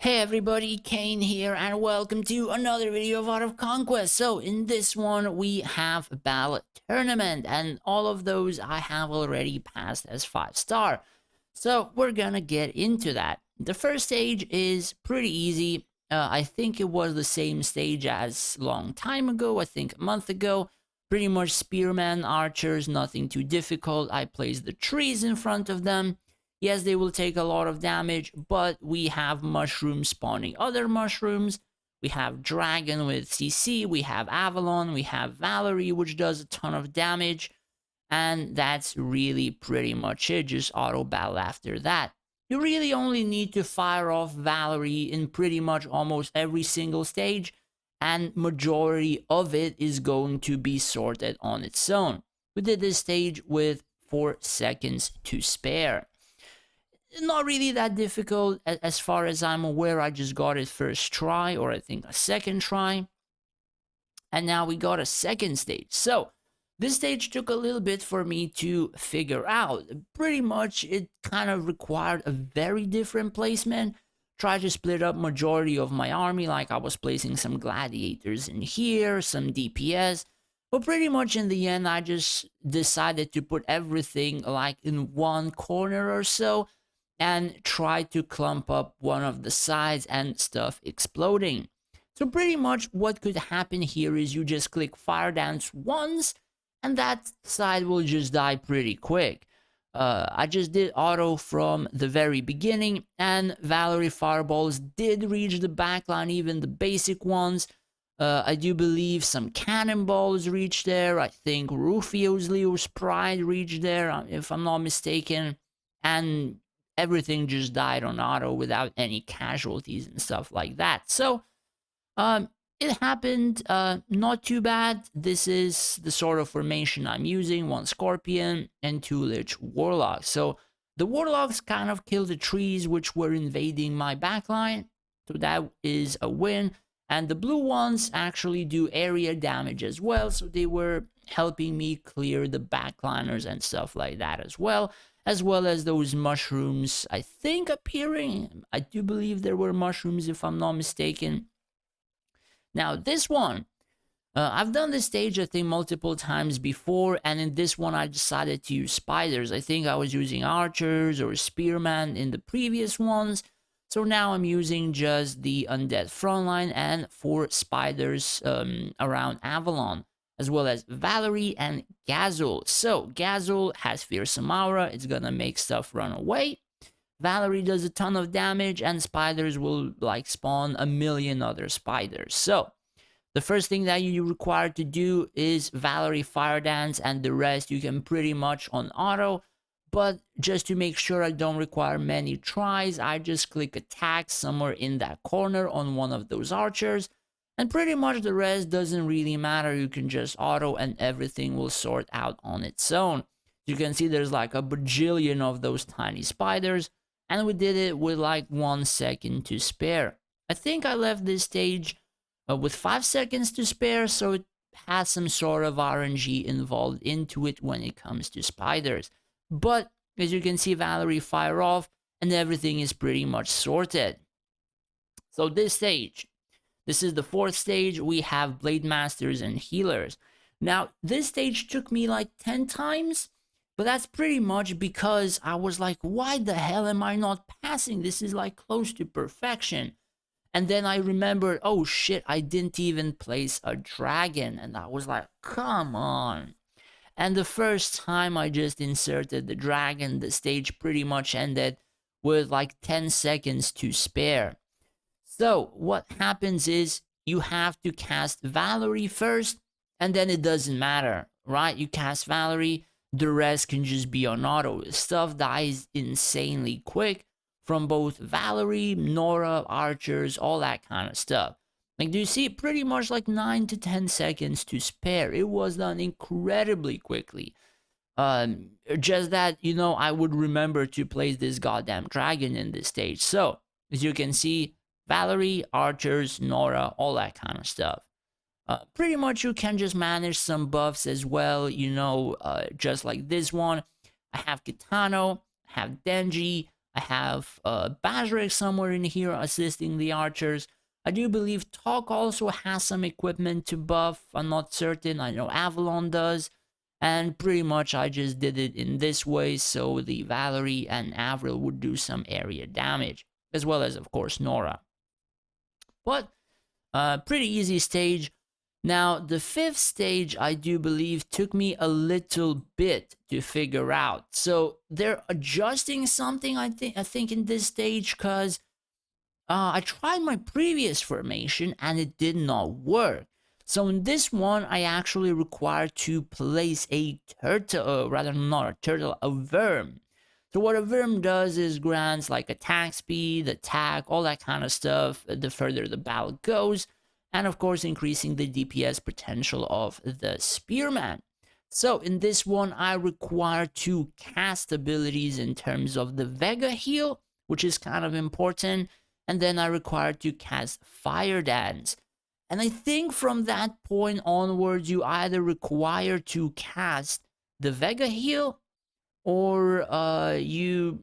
Hey everybody, Kane here, and welcome to another video of Art of Conquest. So in this one, we have a ballot tournament, and all of those I have already passed as 5-star. So we're gonna get into that. The first stage is pretty easy. I think it was the same stage as long time ago, I think a month ago. Pretty much spearmen, archers, nothing too difficult. I placed the trees in front of them. Yes, they will take a lot of damage, but we have mushrooms spawning other mushrooms. We have Dragon with CC, we have Avalon, we have Valerie, which does a ton of damage. And that's really pretty much it, just auto battle after that. You really only need to fire off Valerie in pretty much almost every single stage, and majority of it is going to be sorted on its own. We did this stage with 4 seconds to spare. Not really that difficult as far as I'm aware. I just got it first try, or I think a second try, and now we got a second stage. So this stage took a little bit for me to figure out. Pretty much it kind of required a very different placement. Try to split up majority of my army, like I was placing some gladiators in here, some DPS, but pretty much in the end I just decided to put everything like in one corner or so, and try to clump up one of the sides and stuff exploding. So pretty much what could happen here is you just click fire dance once, and that side will just die pretty quick. I just did auto from the very beginning, and Valerie fireballs did reach the backline, even the basic ones. I do believe some cannonballs reached there. I think Rufio's Leo's Pride reached there, if I'm not mistaken. And everything just died on auto without any casualties and stuff like that. So it happened, not too bad. This is the sort of formation I'm using: 1 Scorpion and 2 Lich Warlocks. So the Warlocks kind of killed the trees which were invading my backline, so that is a win. And the blue ones actually do area damage as well, so they were helping me clear the backliners and stuff like that as well as those mushrooms, I think, appearing. I do believe there were mushrooms, if I'm not mistaken. Now, this one, I've done this stage, I think, multiple times before, and in this one, I decided to use spiders. I think I was using archers or spearmen in the previous ones, so now I'm using just the undead frontline and 4 spiders around Avalon, as well as Valerie and Gazul. So Gazul has fearsome aura, it's gonna make stuff run away. Valerie does a ton of damage, and spiders will like spawn a million other spiders. So the first thing that you require to do is Valerie Fire Dance, and the rest you can pretty much on auto. But just to make sure I don't require many tries, I just click attack somewhere in that corner on one of those archers, and pretty much the rest doesn't really matter. You can just auto and everything will sort out on its own. You can see there's like a bajillion of those tiny spiders, and we did it with like 1 second to spare. I think I left this stage with 5 seconds to spare, so it has some sort of RNG involved into it when it comes to spiders. But as you can see, Valerie fire off, and everything is pretty much sorted. So this stage, this is the 4th stage. We have Blade Masters and Healers. Now, this stage took me like 10 times, but that's pretty much because I was like, why the hell am I not passing? This is like close to perfection. And then I remembered, oh shit, I didn't even place a dragon. And I was like, come on. And the first time I just inserted the dragon, the stage pretty much ended with like 10 seconds to spare. So what happens is you have to cast Valerie first, and then it doesn't matter, right? You cast Valerie, the rest can just be on auto. Stuff dies insanely quick from both Valerie, Nora, archers, all that kind of stuff. Like, do you see, pretty much like 9 to 10 seconds to spare. It was done incredibly quickly. Just that, you know, I would remember to place this goddamn dragon in this stage. So, as you can see, Valerie, archers, Nora, all that kind of stuff. Pretty much you can just manage some buffs as well, you know, just like this one. I have Kitano, I have Denji, I have Bazrik somewhere in here assisting the archers. I do believe Talk also has some equipment to buff. I'm not certain. I know Avalon does. And pretty much I just did it in this way so the Valerie and Avril would do some area damage. As well as, of course, Nora. But pretty easy stage. Now, the fifth stage, I do believe, took me a little bit to figure out. So they're adjusting something, I think in this stage, because I tried my previous formation and it did not work. So in this one, I actually required to place a turtle, rather not a turtle, a worm. So what a worm does is grants like attack speed, attack, all that kind of stuff the further the battle goes, and of course increasing the DPS potential of the spearman. So in this one, I require to cast abilities in terms of the Vega heal, which is kind of important, and then I required to cast Fire Dance. And I think from that point onwards, you either require to cast the Vega heal or you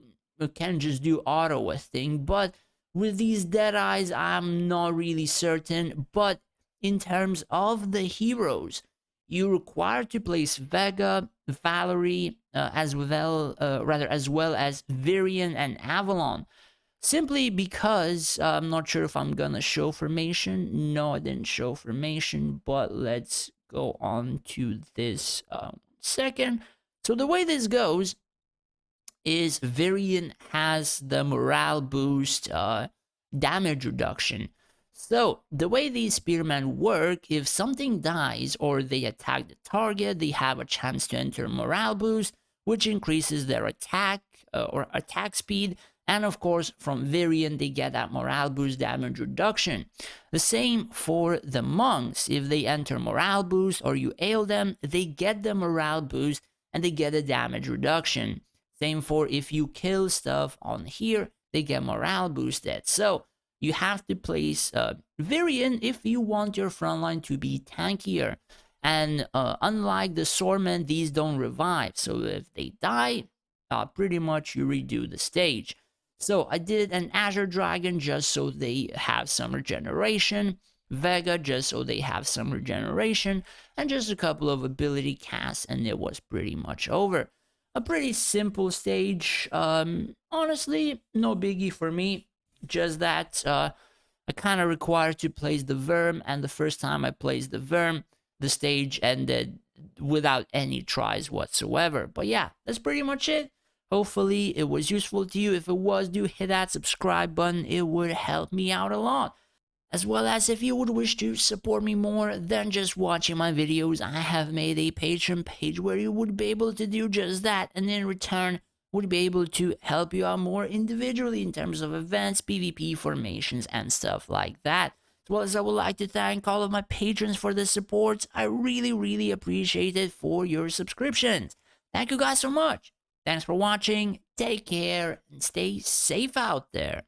can just do auto, I think. But with these Dead Eyes, I'm not really certain. But in terms of the heroes, you require to place Vega, Valerie, as well as Virion and Avalon. Simply because I'm not sure if I'm gonna show formation. No, I didn't show formation, but let's go on to this second. So the way this goes is Virion has the morale boost damage reduction. So the way these spearmen work, if something dies or they attack the target, they have a chance to enter morale boost, which increases their attack or attack speed. And of course, from Virion, they get that morale boost damage reduction. The same for the monks. If they enter morale boost or you ail them, they get the morale boost and they get a damage reduction. Same for if you kill stuff on here, they get morale boosted. So you have to place Virion if you want your frontline to be tankier. And unlike the swordmen, these don't revive. So if they die, pretty much you redo the stage. So I did an Azure Dragon just so they have some regeneration, Vega just so they have some regeneration, and just a couple of ability casts, and it was pretty much over. A pretty simple stage, honestly, no biggie for me, just that I kind of required to place the Worm, and the first time I placed the Worm, the stage ended without any tries whatsoever. But yeah, that's pretty much it. Hopefully it was useful to you. If it was, do hit that subscribe button. It would help me out a lot. As well as if you would wish to support me more than just watching my videos, I have made a Patreon page where you would be able to do just that, and in return would be able to help you out more individually in terms of events, PvP formations, and stuff like that. As well as I would like to thank all of my patrons for the support. I really appreciate it for your subscriptions. Thank you guys so much. Thanks for watching, take care, and stay safe out there.